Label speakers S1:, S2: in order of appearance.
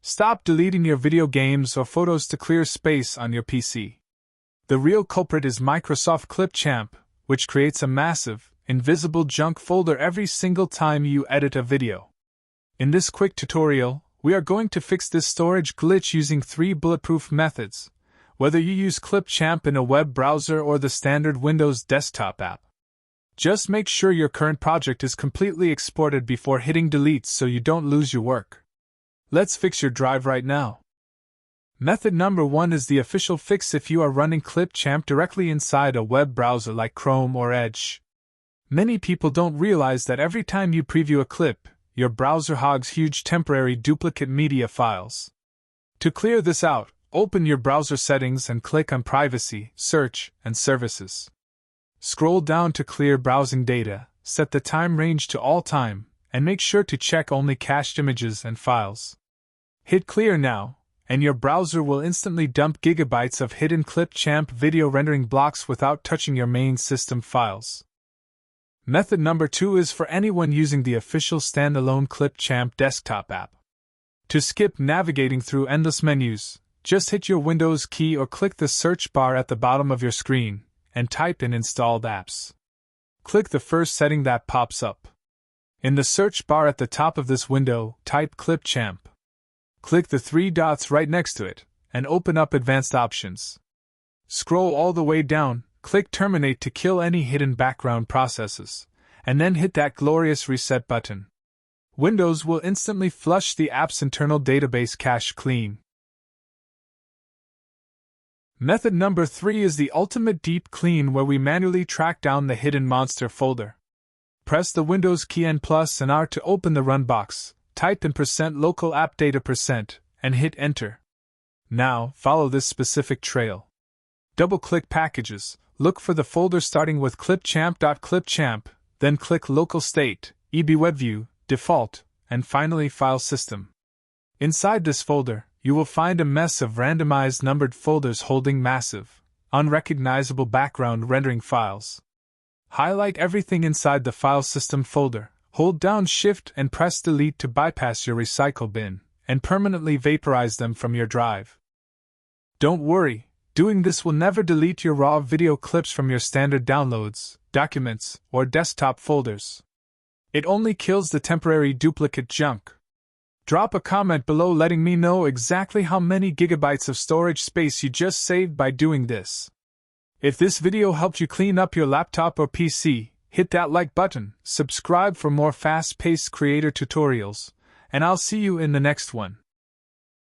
S1: Stop deleting your video games or photos to clear space on your PC. The real culprit is Microsoft Clipchamp, which creates a massive, invisible junk folder every single time you edit a video. In this quick tutorial, we are going to fix this storage glitch using 3 bulletproof methods, whether you use Clipchamp in a web browser or the standard Windows desktop app. Just make sure your current project is completely exported before hitting delete so you don't lose your work. Let's fix your drive right now. Method number 1 is the official fix if you are running Clipchamp directly inside a web browser like Chrome or Edge. Many people don't realize that every time you preview a clip, your browser hogs huge temporary duplicate media files. To clear this out, open your browser settings and click on Privacy, Search, and Services. Scroll down to Clear Browsing Data, set the time range to all time, and make sure to check only cached images and files. Hit Clear now, and your browser will instantly dump gigabytes of hidden Clipchamp video rendering blocks without touching your main system files. Method number 2 is for anyone using the official standalone Clipchamp desktop app. To skip navigating through endless menus, just hit your Windows key or click the search bar at the bottom of your screen, and type in Installed Apps. Click the first setting that pops up. In the search bar at the top of this window, type Clipchamp. Click the 3 dots right next to it, and open up Advanced Options. Scroll all the way down, click Terminate to kill any hidden background processes, and then hit that glorious Reset button. Windows will instantly flush the app's internal database cache clean. Method number 3 is the ultimate deep clean where we manually track down the hidden monster folder. Press the Windows key and plus and R to open the run box, type in %local app data %, and hit Enter. Now, follow this specific trail. Double-click Packages, look for the folder starting with clipchamp.clipchamp, then click Local State, EBWebView, Default, and finally File System. Inside this folder, you will find a mess of randomized numbered folders holding massive, unrecognizable background rendering files. Highlight everything inside the File System folder, hold down Shift and press Delete to bypass your recycle bin, and permanently vaporize them from your drive. Don't worry, doing this will never delete your raw video clips from your standard downloads, documents, or desktop folders. It only kills the temporary duplicate junk. Drop a comment below letting me know exactly how many gigabytes of storage space you just saved by doing this. If this video helped you clean up your laptop or PC, hit that like button, subscribe for more fast-paced creator tutorials, and I'll see you in the next one.